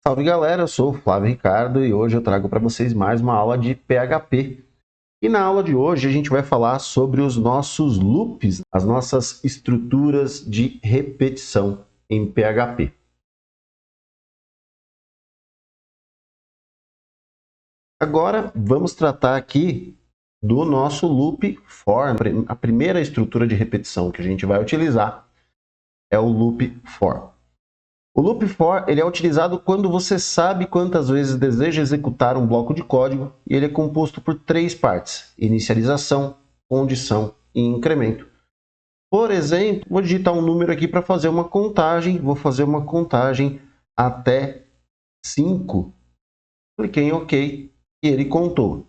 Salve galera, eu sou o Flávio Ricardo e hoje eu trago para vocês mais uma aula de PHP. E na aula de hoje a gente vai falar sobre os nossos loops, as nossas estruturas de repetição em PHP. Agora vamos tratar aqui do nosso loop for. A primeira estrutura de repetição que a gente vai utilizar é o loop for. O loop for ele é utilizado quando você sabe quantas vezes deseja executar um bloco de código e ele é composto por três partes: inicialização, condição e incremento. Por exemplo, vou digitar um número aqui para fazer uma contagem. Vou fazer uma contagem até 5. Cliquei em OK e ele contou.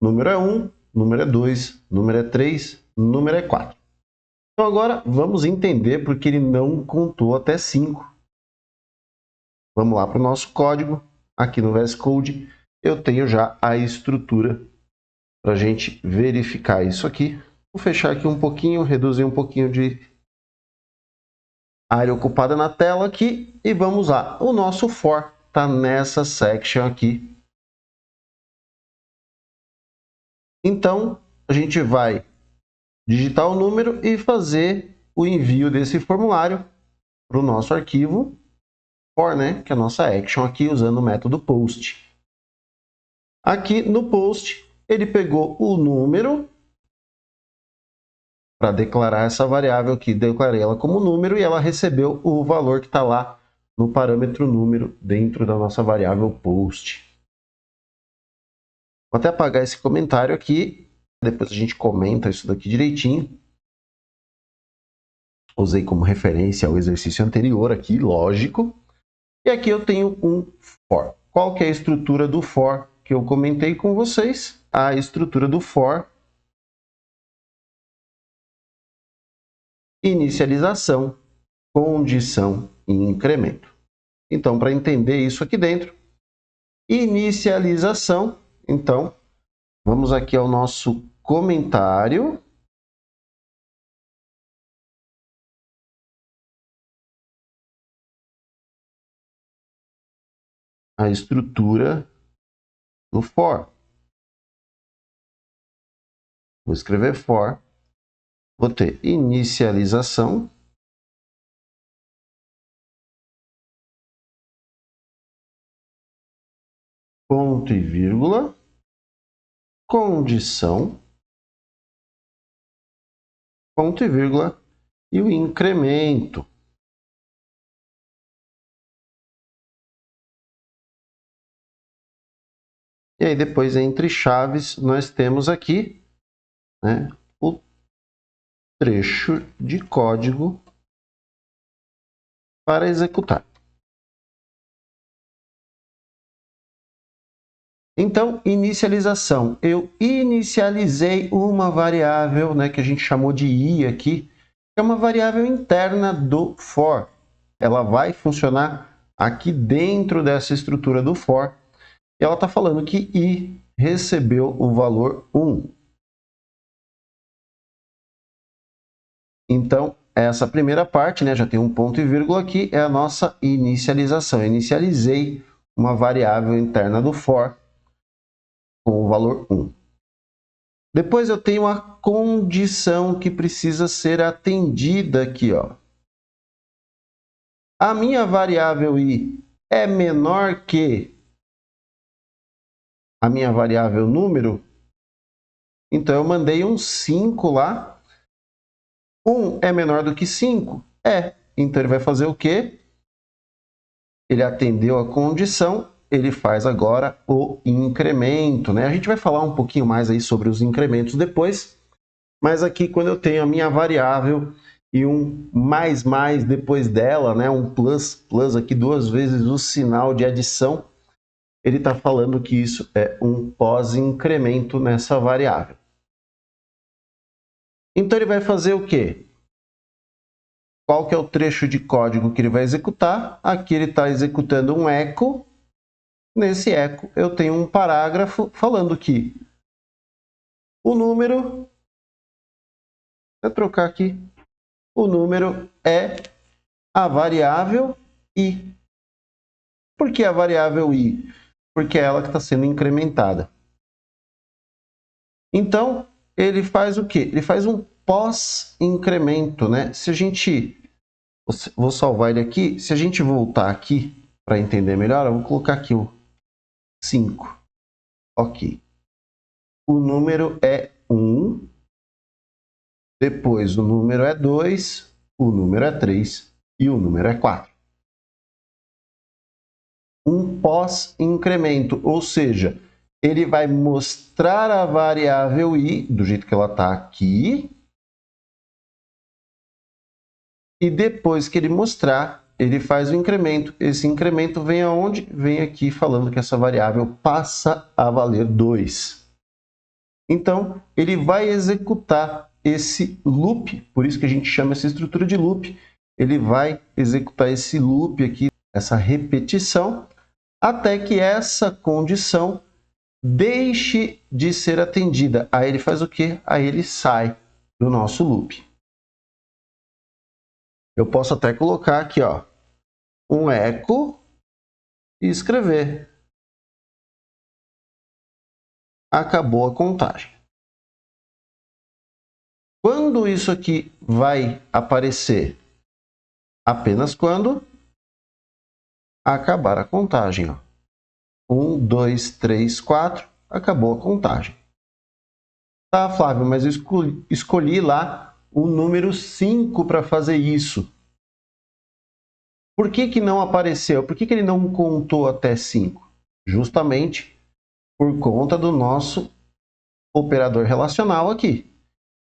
Número é 1, número é 2, número é 3, número é 4. Então agora vamos entender porque ele não contou até 5. Vamos lá para o nosso código. Aqui no VS Code eu tenho já a estrutura para a gente verificar isso aqui. Vou fechar aqui um pouquinho, reduzir um pouquinho de área ocupada na tela aqui e vamos lá. O nosso for está nessa section aqui. Então a gente vai digitar o número e fazer o envio desse formulário para o nosso arquivo for, né, que é a nossa action aqui usando o método post. Aqui no post, ele pegou o número para declarar essa variável aqui, declarei ela como número e ela recebeu o valor que está lá no parâmetro número dentro da nossa variável post. Vou até apagar esse comentário aqui, depois a gente comenta isso daqui direitinho. Usei como referência o exercício anterior aqui, lógico. E aqui eu tenho um for. Qual que é a estrutura do for que eu comentei com vocês? A estrutura do for: inicialização, condição e incremento. Então, para entender isso aqui dentro, inicialização, então, vamos aqui ao nosso comentário. A estrutura do for. Vou escrever for. Vou ter inicialização, ponto e vírgula, condição, ponto e vírgula, e o incremento. E aí depois, entre chaves, nós temos aqui, né, o trecho de código para executar. Então, inicialização. Eu inicializei uma variável, né, que a gente chamou de i aqui, que é uma variável interna do for. Ela vai funcionar aqui dentro dessa estrutura do for. E ela está falando que i recebeu o valor 1. Então, essa primeira parte, né, já tem um ponto e vírgula aqui, é a nossa inicialização. Eu inicializei uma variável interna do for com o valor 1. Depois eu tenho a condição que precisa ser atendida aqui, ó. A minha variável i é menor que a minha variável número, então eu mandei um 5 lá. 1 é menor do que 5? É. Então ele vai fazer o quê? Ele atendeu a condição, ele faz agora o incremento, né? A gente vai falar um pouquinho mais aí sobre os incrementos depois, mas aqui quando eu tenho a minha variável e um mais depois dela, né? Um plus aqui duas vezes o sinal de adição, ele está falando que isso é um pós-incremento nessa variável. Então ele vai fazer o quê? Qual que é o trecho de código que ele vai executar? Aqui ele está executando um echo. Nesse echo eu tenho um parágrafo falando que o número, vou trocar aqui, o número é a variável i. Por que a variável i? Porque é ela que está sendo incrementada. Então, ele faz o quê? Ele faz um pós-incremento, né? Se a gente... Vou salvar ele aqui. Se a gente voltar aqui para entender melhor, eu vou colocar aqui o 5. Ok. O número é 1. Depois o número é 2. O número é 3. E o número é 4. Um pós-incremento, ou seja, ele vai mostrar a variável i do jeito que ela está aqui. E depois que ele mostrar, ele faz o incremento. Esse incremento vem aonde? Vem aqui falando que essa variável passa a valer 2. Então, ele vai executar esse loop, por isso que a gente chama essa estrutura de loop. Ele vai executar esse loop aqui, essa repetição, até que essa condição deixe de ser atendida. Aí ele faz o quê? Aí ele sai do nosso loop. Eu posso até colocar aqui, ó, um eco e escrever. Acabou a contagem. Quando isso aqui vai aparecer? Apenas quando acabar a contagem. Ó. 1, 2, 3, 4, acabou a contagem. Tá, Flávio, mas eu escolhi lá o número 5 para fazer isso. Por que que não apareceu? Por que que ele não contou até 5? Justamente por conta do nosso operador relacional aqui.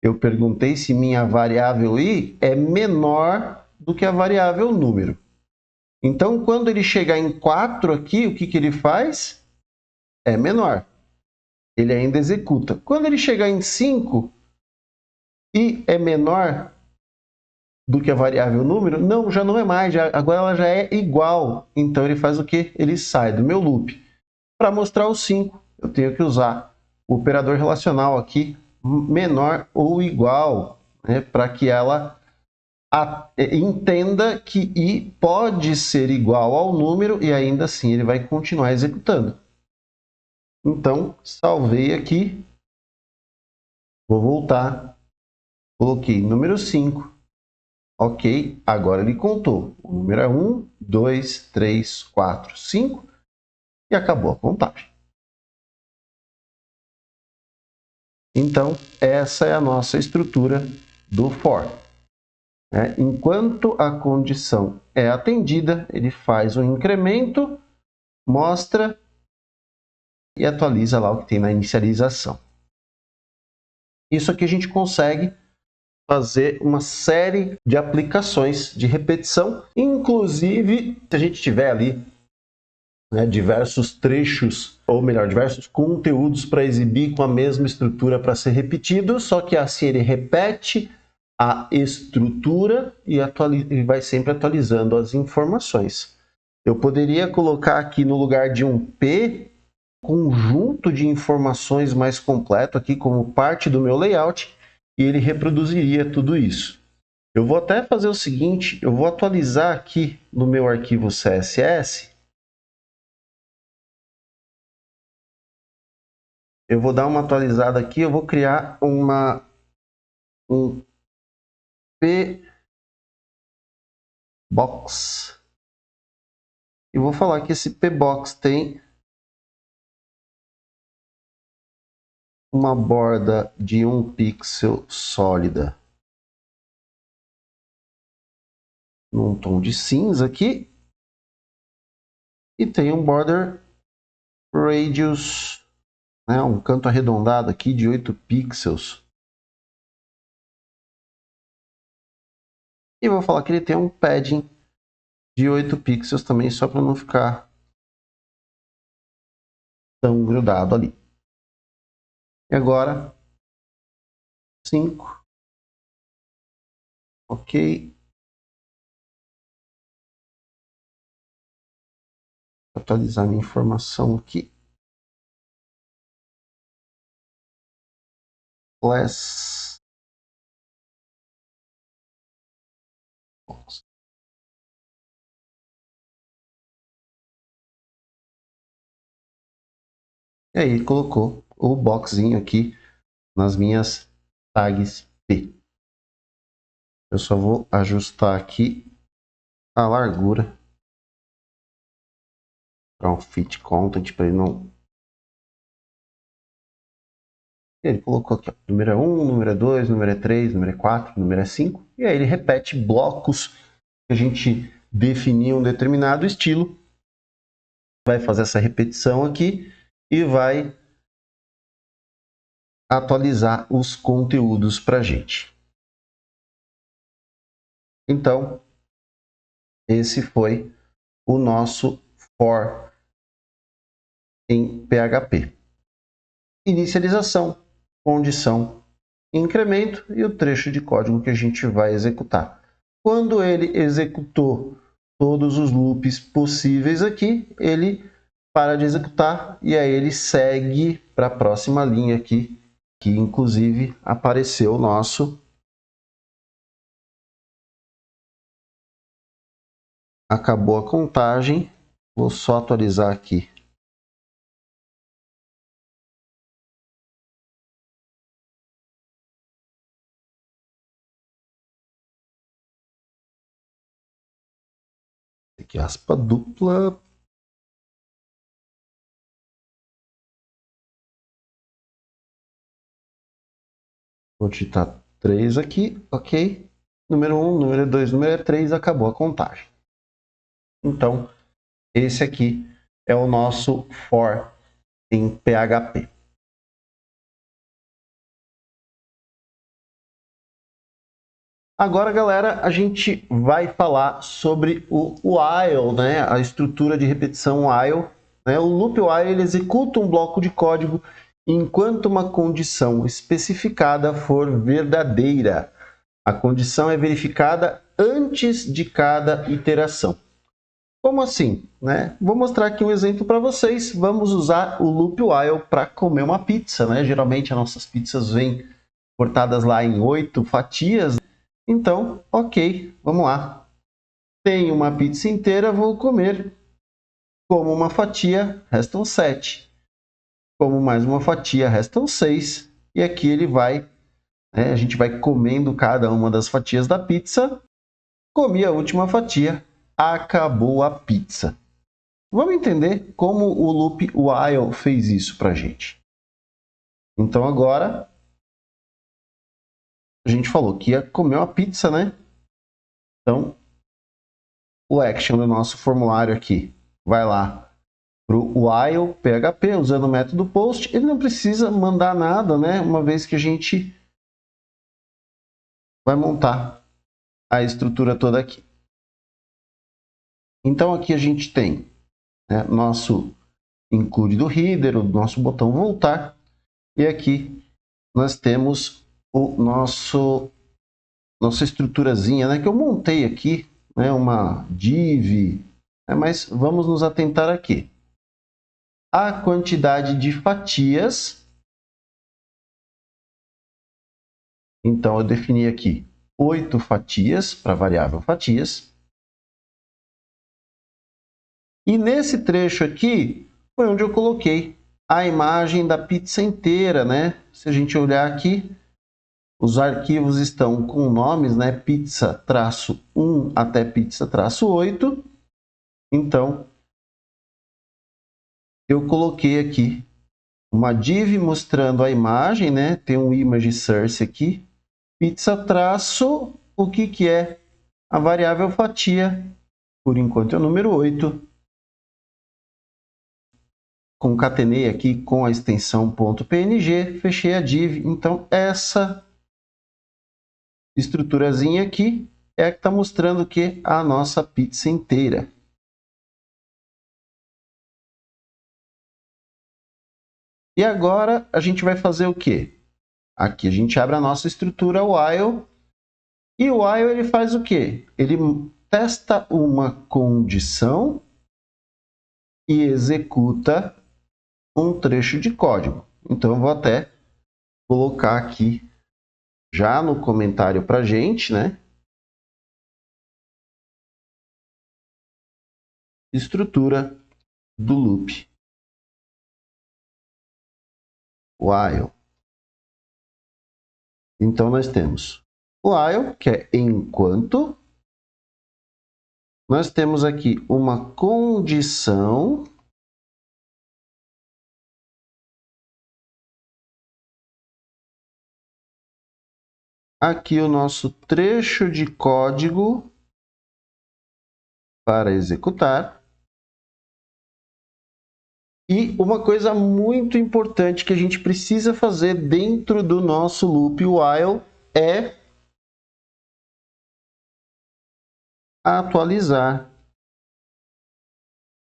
Eu perguntei se minha variável i é menor do que a variável número. Então, quando ele chegar em 4 aqui, o que que ele faz? É menor. Ele ainda executa. Quando ele chegar em 5 e é menor do que a variável número, não, já não é mais, agora ela já é igual. Então ele faz o quê? Ele sai do meu loop. Para mostrar o 5, eu tenho que usar o operador relacional aqui, menor ou igual, né, para que ela entenda que i pode ser igual ao número e ainda assim ele vai continuar executando. Então, salvei aqui, vou voltar, coloquei número 5, ok, agora ele contou. O número é 1, 2, 3, 4, 5 e acabou a contagem. Então, essa é a nossa estrutura do for. Enquanto a condição é atendida, ele faz um incremento, mostra e atualiza lá o que tem na inicialização. Isso aqui a gente consegue fazer uma série de aplicações de repetição, inclusive se a gente tiver ali diversos trechos, ou melhor, diversos conteúdos para exibir com a mesma estrutura para ser repetido, só que assim ele repete a estrutura e vai sempre atualizando as informações. Eu poderia colocar aqui no lugar de um P, conjunto de informações mais completo aqui como parte do meu layout e ele reproduziria tudo isso. Eu vou até fazer o seguinte, eu vou atualizar aqui no meu arquivo CSS. Eu vou dar uma atualizada aqui, eu vou criar um pbox. E vou falar que esse pbox tem uma borda de 1 pixel sólida num tom de cinza aqui. E tem um border radius, um canto arredondado aqui de 8 pixels. E vou falar que ele tem um padding de 8 pixels também, só para não ficar tão grudado ali. E agora, 5. Ok. Atualizar minha informação aqui. Class. E aí ele colocou o boxinho aqui nas minhas tags P. Eu só vou ajustar aqui a largura para um fit content, para ele não... Ele colocou aqui, ó, número é 1, número é 2, número é 3, número é 4, número é 5. E aí ele repete blocos que a gente definiu um determinado estilo. Vai fazer essa repetição aqui e vai atualizar os conteúdos para a gente. Então, esse foi o nosso for em PHP. Inicialização, condição, incremento e o trecho de código que a gente vai executar. Quando ele executou todos os loops possíveis aqui, ele para de executar e aí ele segue para a próxima linha aqui, que inclusive apareceu o nosso... Acabou a contagem, vou só atualizar aqui. Aqui, aspa dupla. Vou digitar 3 aqui, ok. Número 1, número 2, número 3, acabou a contagem. Então, esse aqui é o nosso for em PHP. Agora, galera, a gente vai falar sobre o while, né? A estrutura de repetição while. Né? O loop while ele executa um bloco de código enquanto uma condição especificada for verdadeira. A condição é verificada antes de cada iteração. Como assim? Né? Vou mostrar aqui um exemplo para vocês. Vamos usar o loop while para comer uma pizza. Né? Geralmente as nossas pizzas vêm cortadas lá em 8 fatias. Então, ok, vamos lá. Tenho uma pizza inteira, vou comer. Como uma fatia, restam 7. Como mais uma fatia, restam 6. E aqui ele vai, né, a gente vai comendo cada uma das fatias da pizza. Comi a última fatia, acabou a pizza. Vamos entender como o loop while fez isso para a gente. Então agora, a gente falou que ia comer uma pizza, né? Então, o action do nosso formulário aqui vai lá para o while PHP, usando o método post. Ele não precisa mandar nada, né? Uma vez que a gente vai montar a estrutura toda aqui. Então aqui a gente tem, né, nosso include do header, o nosso botão voltar. E aqui nós temos o nossa estruturazinha, né, que eu montei aqui, né, uma div, né, mas vamos nos atentar aqui. A quantidade de fatias. Então eu defini aqui 8 fatias para a variável fatias. E nesse trecho aqui foi onde eu coloquei a imagem da pizza inteira, né? Se a gente olhar aqui, os arquivos estão com nomes, né? Pizza-1 até pizza-8. Então, eu coloquei aqui uma div mostrando a imagem, né? Tem um image source aqui. Pizza-, o que é a variável fatia, por enquanto é o número 8. Concatenei aqui com a extensão .png, fechei a div. Então, essa estruturazinha aqui é a que está mostrando que a nossa pizza inteira. E agora a gente vai fazer o quê? Aqui a gente abre a nossa estrutura while. E o while ele faz o quê? Ele testa uma condição e executa um trecho de código. Então eu vou até colocar aqui já no comentário para a gente, né? Estrutura do loop. while. Então, nós temos while, que é enquanto. Nós temos aqui uma condição. Aqui o nosso trecho de código para executar. E uma coisa muito importante que a gente precisa fazer dentro do nosso loop while é atualizar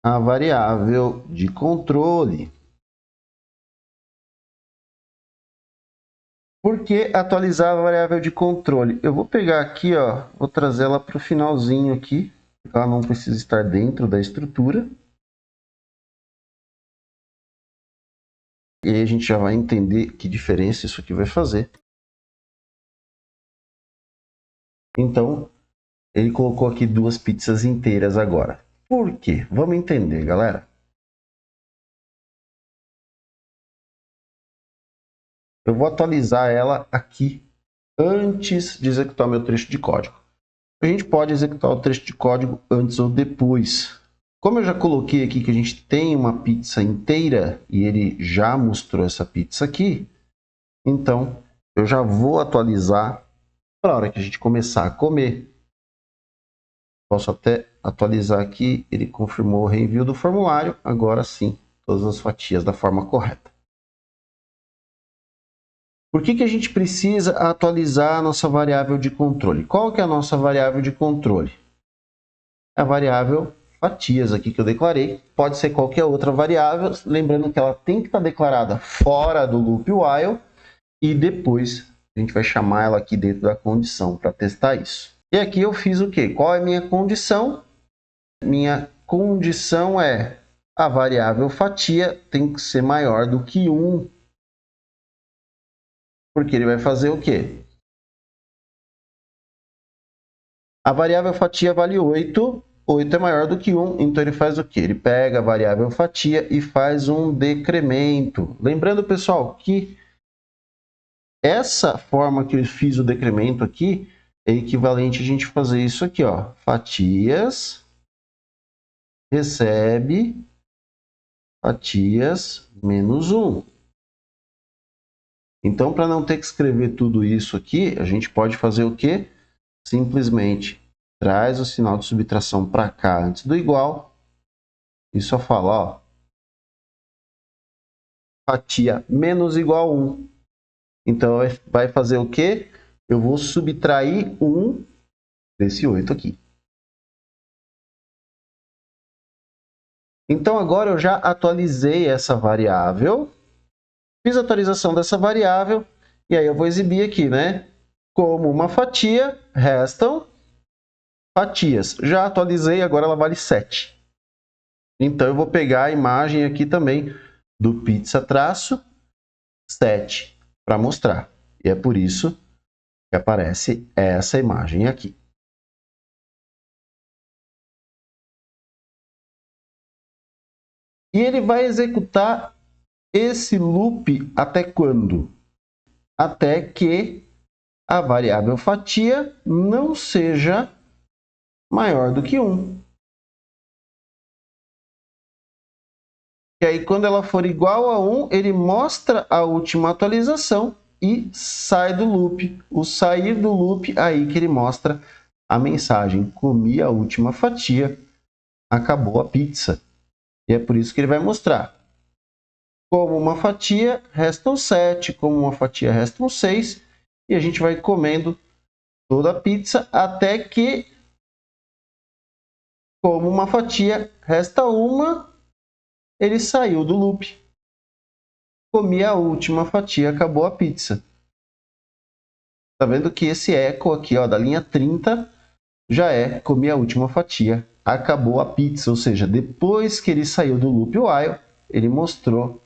a variável de controle. Por que atualizar a variável de controle? Eu vou pegar aqui, ó, vou trazer ela para o finalzinho aqui. Ela não precisa estar dentro da estrutura. E aí a gente já vai entender que diferença isso aqui vai fazer. Então, ele colocou aqui 2 pizzas inteiras agora. Por quê? Vamos entender, galera. Eu vou atualizar ela aqui antes de executar meu trecho de código. A gente pode executar o trecho de código antes ou depois. Como eu já coloquei aqui que a gente tem uma pizza inteira e ele já mostrou essa pizza aqui, então eu já vou atualizar para a hora que a gente começar a comer. Posso até atualizar aqui, ele confirmou o reenvio do formulário, agora sim, todas as fatias da forma correta. Por que a gente precisa atualizar a nossa variável de controle? Qual que é a nossa variável de controle? A variável fatias aqui que eu declarei, pode ser qualquer outra variável, lembrando que ela tem que estar declarada fora do loop while e depois a gente vai chamar ela aqui dentro da condição para testar isso. E aqui eu fiz o quê? Qual é a minha condição? Minha condição é a variável fatia tem que ser maior do que 1. Porque ele vai fazer o quê? A variável fatia vale 8. 8 é maior do que 1, então ele faz o quê? Ele pega a variável fatia e faz um decremento. Lembrando, pessoal, que essa forma que eu fiz o decremento aqui é equivalente a gente fazer isso aqui, ó. Fatias recebe fatias menos 1. Então, para não ter que escrever tudo isso aqui, a gente pode fazer o quê? Simplesmente traz o sinal de subtração para cá antes do igual e só fala, ó, fatia menos igual a 1. Então, vai fazer o quê? Eu vou subtrair 1 desse 8 aqui. Então, agora eu já atualizei essa variável. Fiz a atualização dessa variável e aí eu vou exibir aqui, né? Como uma fatia, restam fatias. Já atualizei, agora ela vale 7. Então eu vou pegar a imagem aqui também do pizza-7 para mostrar. E é por isso que aparece essa imagem aqui. E ele vai executar esse loop até quando? Até que a variável fatia não seja maior do que 1. E aí, quando ela for igual a 1, ele mostra a última atualização e sai do loop. O sair do loop, aí que ele mostra a mensagem: comi a última fatia, acabou a pizza. E é por isso que ele vai mostrar. Como uma fatia, restam 7. Como uma fatia, restam 6. E a gente vai comendo toda a pizza até que, como uma fatia, resta uma, ele saiu do loop. Comi a última fatia, acabou a pizza. Tá vendo que esse eco aqui, ó, da linha 30, já é comi a última fatia, acabou a pizza. Ou seja, depois que ele saiu do loop while, ele mostrou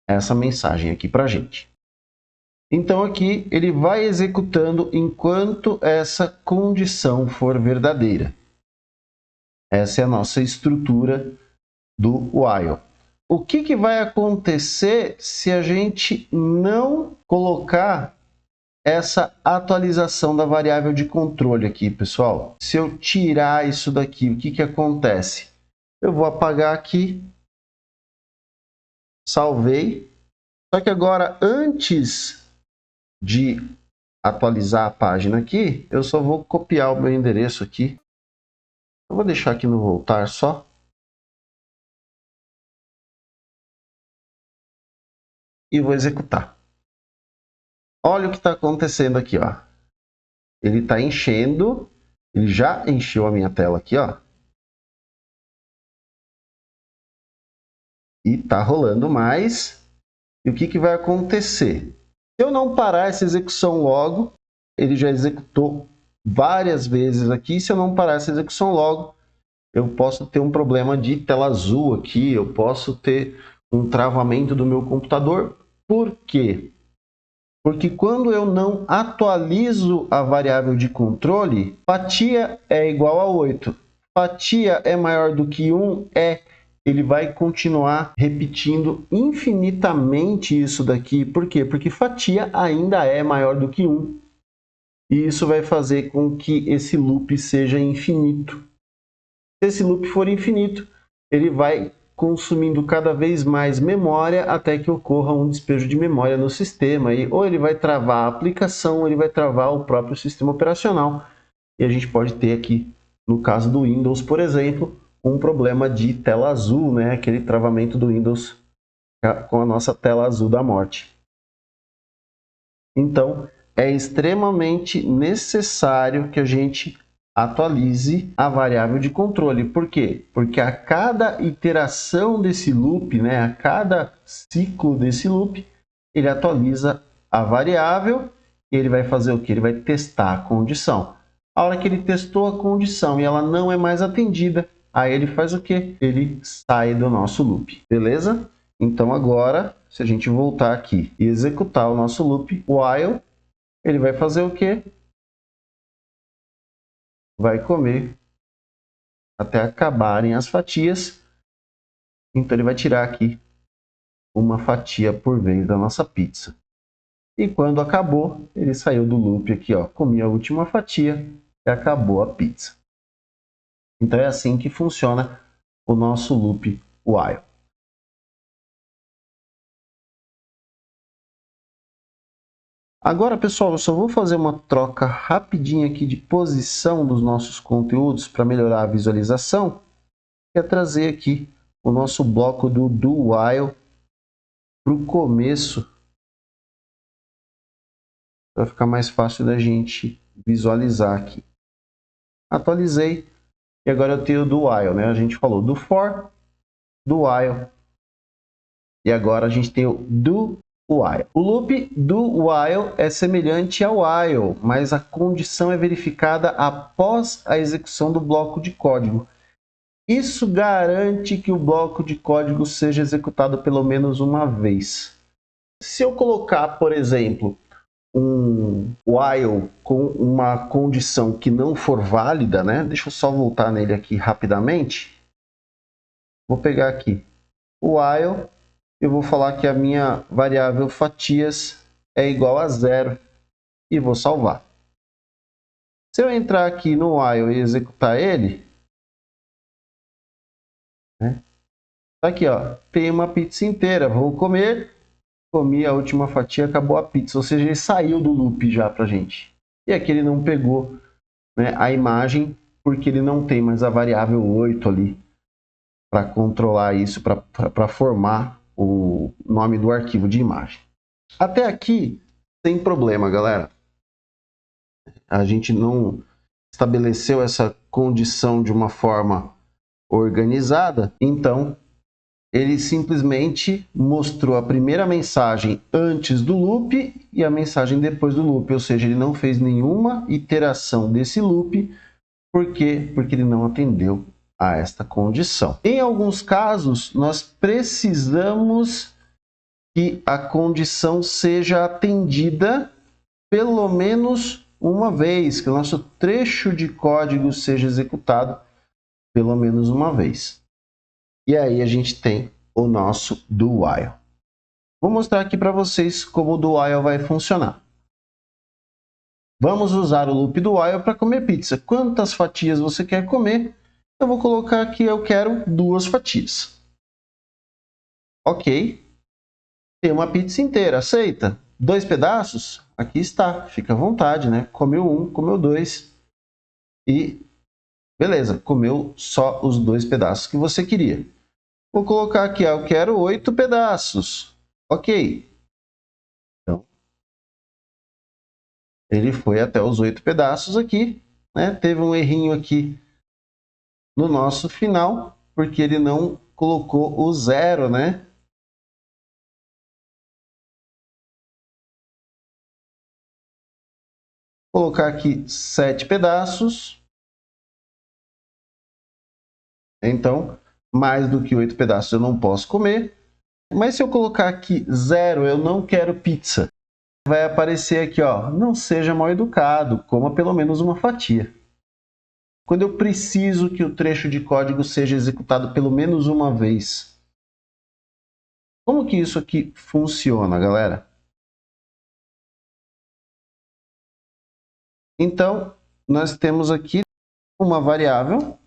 essa mensagem aqui pra gente. Então aqui ele vai executando enquanto essa condição for verdadeira. Essa é a nossa estrutura do while. o que vai acontecer se a gente não colocar essa atualização da variável de controle aqui, pessoal? Se eu tirar isso daqui, o que acontece? Eu vou apagar aqui, salvei, só que agora, antes de atualizar a página aqui, eu só vou copiar o meu endereço aqui. Eu vou deixar aqui no voltar só. E vou executar. Olha o que está acontecendo aqui, ó. Ele está enchendo, ele já encheu a minha tela aqui, ó. E está rolando mais. E o que vai acontecer? Se eu não parar essa execução logo, ele já executou várias vezes aqui. Se eu não parar essa execução logo, eu posso ter um problema de tela azul aqui, eu posso ter um travamento do meu computador. Por quê? Porque quando eu não atualizo a variável de controle, fatia é igual a 8. Fatia é maior do que 1, ele vai continuar repetindo infinitamente isso daqui. Por quê? Porque fatia ainda é maior do que 1. E isso vai fazer com que esse loop seja infinito. Se esse loop for infinito, ele vai consumindo cada vez mais memória até que ocorra um despejo de memória no sistema. Ou ele vai travar a aplicação, ou ele vai travar o próprio sistema operacional. E a gente pode ter aqui, no caso do Windows, por exemplo, um problema de tela azul, né? Aquele travamento do Windows com a nossa tela azul da morte. Então, é extremamente necessário que a gente atualize a variável de controle. Por quê? Porque a cada iteração desse loop, né, a cada ciclo desse loop, ele atualiza a variável e ele vai fazer o que? Ele vai testar a condição. A hora que ele testou a condição e ela não é mais atendida, aí ele faz o que? Ele sai do nosso loop. Beleza? Então agora, se a gente voltar aqui e executar o nosso loop while, ele vai fazer o que? Vai comer até acabarem as fatias. Então ele vai tirar aqui uma fatia por vez da nossa pizza. E quando acabou, ele saiu do loop aqui, ó, comi a última fatia e acabou a pizza. Então é assim que funciona o nosso loop while. Agora, pessoal, eu só vou fazer uma troca rapidinha aqui de posição dos nossos conteúdos para melhorar a visualização. É trazer aqui o nosso bloco do while para o começo, para ficar mais fácil da gente visualizar aqui. Atualizei e agora eu tenho o do while, né? A gente falou do for, do while e agora a gente tem o do while. O loop do while é semelhante ao while, mas a condição é verificada após a execução do bloco de código. Isso garante que o bloco de código seja executado pelo menos uma vez. Se eu colocar, por exemplo, um while com uma condição que não for válida, né? Deixa eu só voltar nele aqui rapidamente. Vou pegar aqui o while. Eu vou falar que a minha variável fatias é igual a 0 e vou salvar. Se eu entrar aqui no while e executar ele, né? Aqui, ó, tem uma pizza inteira, vou comer, comi a última fatia, acabou a pizza, ou seja, ele saiu do loop já pra gente. E aqui ele não pegou, né, a imagem, porque ele não tem mais a variável 8 ali para controlar isso, para formar o nome do arquivo de imagem. Até aqui, sem problema, galera. A gente não estabeleceu essa condição de uma forma organizada, então ele simplesmente mostrou a primeira mensagem antes do loop e a mensagem depois do loop, ou seja, ele não fez nenhuma iteração desse loop. Por quê? Porque ele não atendeu a esta condição. Em alguns casos, nós precisamos que a condição seja atendida pelo menos uma vez, que o nosso trecho de código seja executado pelo menos uma vez. E aí a gente tem o nosso do while. Vou mostrar aqui para vocês como o do while vai funcionar. Vamos usar o loop do while para comer pizza. Quantas fatias você quer comer? Eu vou colocar aqui, eu quero 2 fatias. Ok. Tem uma pizza inteira, aceita? 2 pedaços? Aqui está, fica à vontade, né? Comeu 1, comeu 2 e beleza, comeu só os 2 pedaços que você queria. Vou colocar aqui, eu quero 8 pedaços. Ok. Então, ele foi até os 8 pedaços aqui, né? Teve um errinho aqui no nosso final, porque ele não colocou o 0, né? Vou colocar aqui 7 pedaços. Então, mais do que 8 pedaços eu não posso comer. Mas se eu colocar aqui 0, eu não quero pizza. Vai aparecer aqui, ó, não seja mal educado, coma pelo menos uma fatia. Quando eu preciso que o trecho de código seja executado pelo menos uma vez. Como que isso aqui funciona, galera? Então, nós temos aqui uma variável,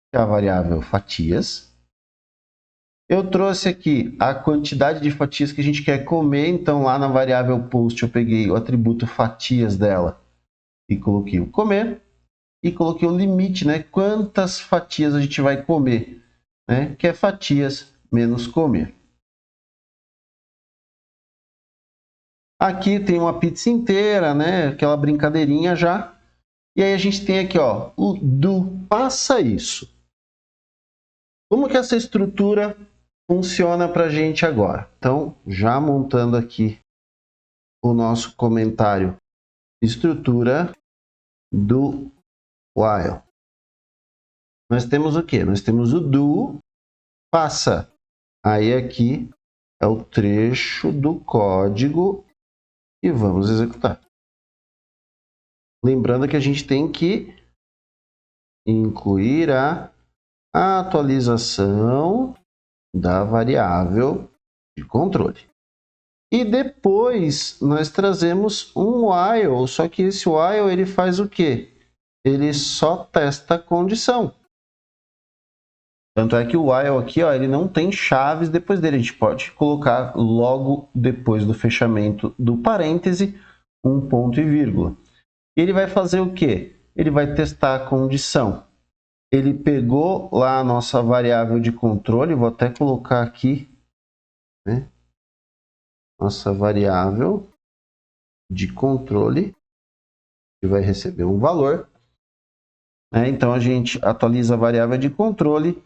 que é a variável fatias. Eu trouxe aqui a quantidade de fatias que a gente quer comer, então lá na variável post eu peguei o atributo fatias dela e coloquei o comer e coloquei o limite, né? Quantas fatias a gente vai comer, né? Que é fatias menos comer. Aqui tem uma pizza inteira, né? Aquela brincadeirinha já. E aí a gente tem aqui, ó, o do passa isso. Como que essa estrutura funciona para a gente agora? Então, já montando aqui o nosso comentário, estrutura do while. Nós temos o que? Nós temos o do passa. Aí aqui é o trecho do código e vamos executar. Lembrando que a gente tem que incluir a atualização da variável de controle. E depois nós trazemos um while, só que esse while ele faz o quê? Ele só testa a condição. Tanto é que o while aqui, ó, ele não tem chaves depois dele. A gente pode colocar logo depois do fechamento do parêntese um ponto e vírgula. Ele vai fazer o quê? Ele vai testar a condição. Ele pegou lá a nossa variável de controle, vou até colocar aqui, né? Nossa variável de controle, que vai receber um valor. Né? Então, a gente atualiza a variável de controle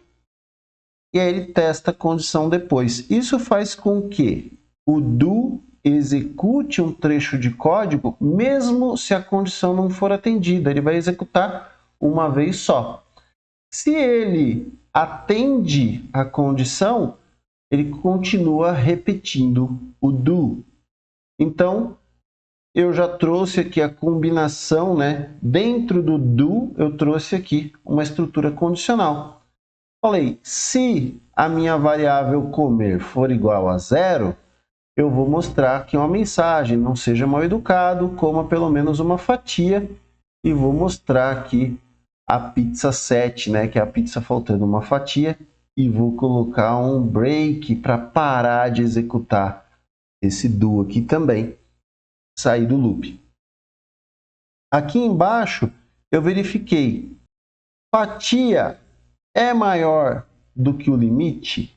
e aí ele testa a condição depois. Isso faz com que o do execute um trecho de código, mesmo se a condição não for atendida. Ele vai executar uma vez só. Se ele atende a condição, ele continua repetindo o do. Então, eu já trouxe aqui a combinação, né? Dentro do do, eu trouxe aqui uma estrutura condicional. Falei, se a minha variável comer for igual a 0, eu vou mostrar aqui uma mensagem, não seja mal educado, coma pelo menos uma fatia, e vou mostrar aqui a pizza 7, né, que é a pizza faltando uma fatia, e vou colocar um break para parar de executar esse do aqui também, sair do loop. Aqui embaixo eu verifiquei, fatia é maior do que o limite?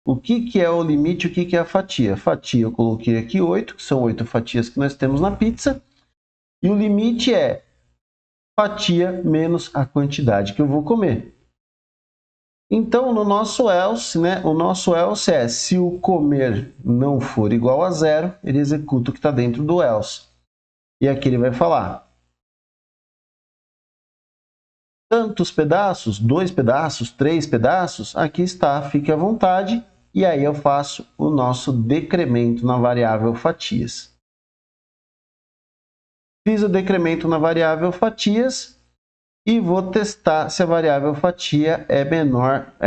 O que é o limite e o que é a fatia? Fatia eu coloquei aqui 8, que são 8 fatias que nós temos na pizza, e o limite é fatia menos a quantidade que eu vou comer. Então, no nosso else, né, o nosso else é, se o comer não for igual a 0, ele executa o que está dentro do else. E aqui ele vai falar, tantos pedaços, 2 pedaços, 3 pedaços, aqui está, fique à vontade. E aí eu faço o nosso decremento na variável fatias. Fiz o decremento na variável fatias e vou testar se a variável fatia é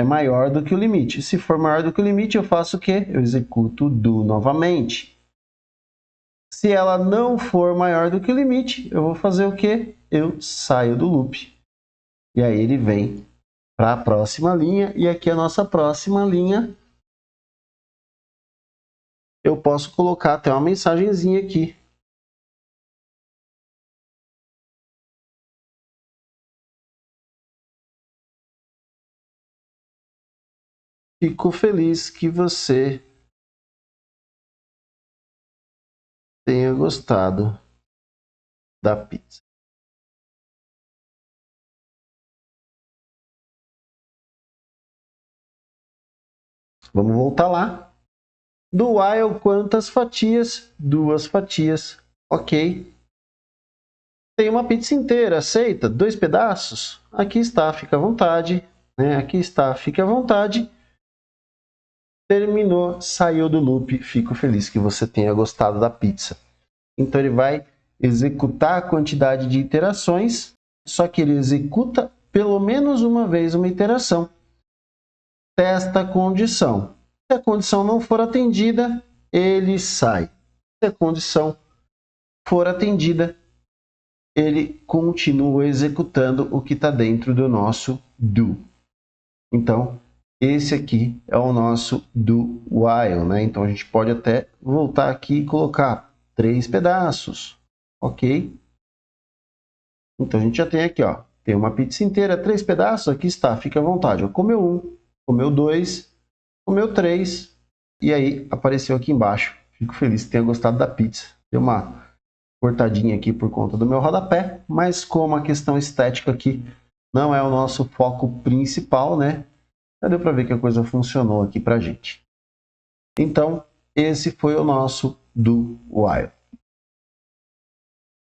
maior do que o limite. Se for maior do que o limite, eu faço o quê? Eu executo o do novamente. Se ela não for maior do que o limite, eu vou fazer o quê? Eu saio do loop. E aí ele vem para a próxima linha. E aqui a nossa próxima linha, eu posso colocar até uma mensagenzinha aqui. Fico feliz que você tenha gostado da pizza. Vamos voltar lá. Do while, quantas fatias? 2 fatias. Ok. Tem uma pizza inteira, aceita? 2 pedaços? Aqui está, fica à vontade. Aqui está, fique à vontade. Terminou, saiu do loop. Fico feliz que você tenha gostado da pizza. Então ele vai executar a quantidade de iterações, só que ele executa pelo menos uma vez uma iteração. Testa a condição. Se a condição não for atendida, ele sai. Se a condição for atendida, ele continua executando o que está dentro do nosso do. Então, esse aqui é o nosso do while, né? Então a gente pode até voltar aqui e colocar 3 pedaços, ok? Então a gente já tem aqui, ó, tem uma pizza inteira, 3 pedaços, aqui está, fica à vontade. Ó, comeu 1, comeu 2, comeu 3, e aí apareceu aqui embaixo. Fico feliz que tenha gostado da pizza. Deu uma cortadinha aqui por conta do meu rodapé, mas como a questão estética aqui não é o nosso foco principal, né? Já deu para ver que a coisa funcionou aqui para a gente. Então, esse foi o nosso do while.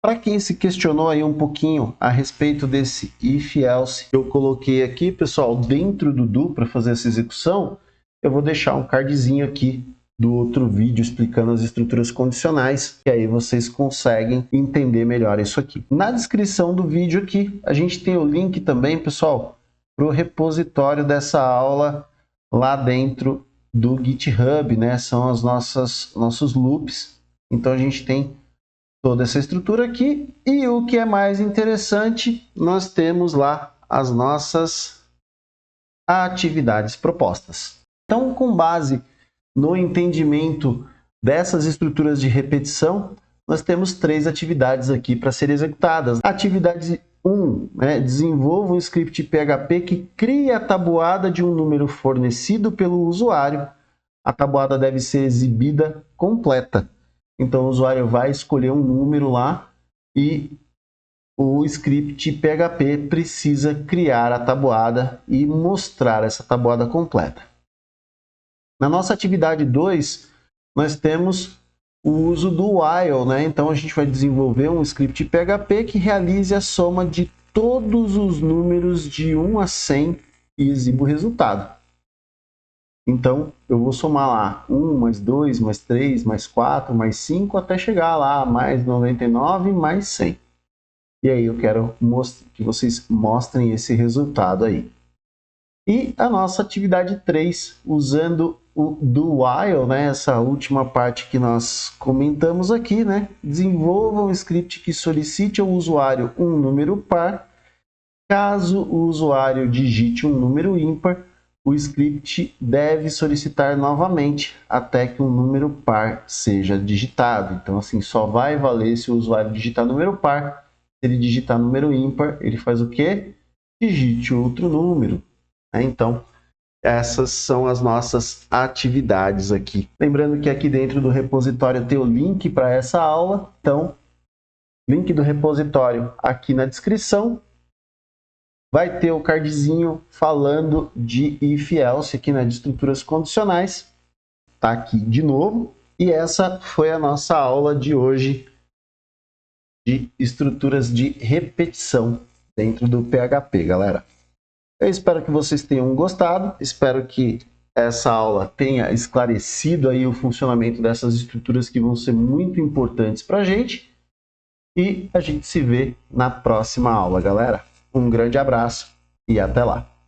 Para quem se questionou aí um pouquinho a respeito desse if else, eu coloquei aqui, pessoal, dentro do do para fazer essa execução, eu vou deixar um cardzinho aqui do outro vídeo explicando as estruturas condicionais, que aí vocês conseguem entender melhor isso aqui. Na descrição do vídeo aqui, a gente tem o link também, pessoal, para o repositório dessa aula lá dentro do GitHub, né? São as nossos loops. Então a gente tem toda essa estrutura aqui e o que é mais interessante, nós temos lá as nossas atividades propostas. Então, com base no entendimento dessas estruturas de repetição, nós temos 3 atividades aqui para serem executadas. Atividade 1, desenvolva um script PHP que cria a tabuada de um número fornecido pelo usuário. A tabuada deve ser exibida completa. Então o usuário vai escolher um número lá e o script PHP precisa criar a tabuada e mostrar essa tabuada completa. Na nossa atividade 2, nós temos o uso do while, né? Então a gente vai desenvolver um script PHP que realize a soma de todos os números de 1 a 100 e exiba o resultado. Então eu vou somar lá 1, mais 2, mais 3, mais 4, mais 5, até chegar lá mais 99, mais 100. E aí eu quero que vocês mostrem esse resultado aí. E a nossa atividade 3, usando o do while, né, essa última parte que nós comentamos aqui, né, desenvolva um script que solicite ao usuário um número par. Caso o usuário digite um número ímpar, o script deve solicitar novamente até que um número par seja digitado. Então, assim, só vai valer se o usuário digitar número par. Se ele digitar número ímpar, ele faz o quê? Digite outro número. Então, essas são as nossas atividades aqui. Lembrando que aqui dentro do repositório tem o link para essa aula. Então, link do repositório aqui na descrição. Vai ter o cardzinho falando de if else aqui, né, de estruturas condicionais. Tá aqui de novo. E essa foi a nossa aula de hoje de estruturas de repetição dentro do PHP, galera. Eu espero que vocês tenham gostado, espero que essa aula tenha esclarecido aí o funcionamento dessas estruturas que vão ser muito importantes para a gente. E a gente se vê na próxima aula, galera. Um grande abraço e até lá!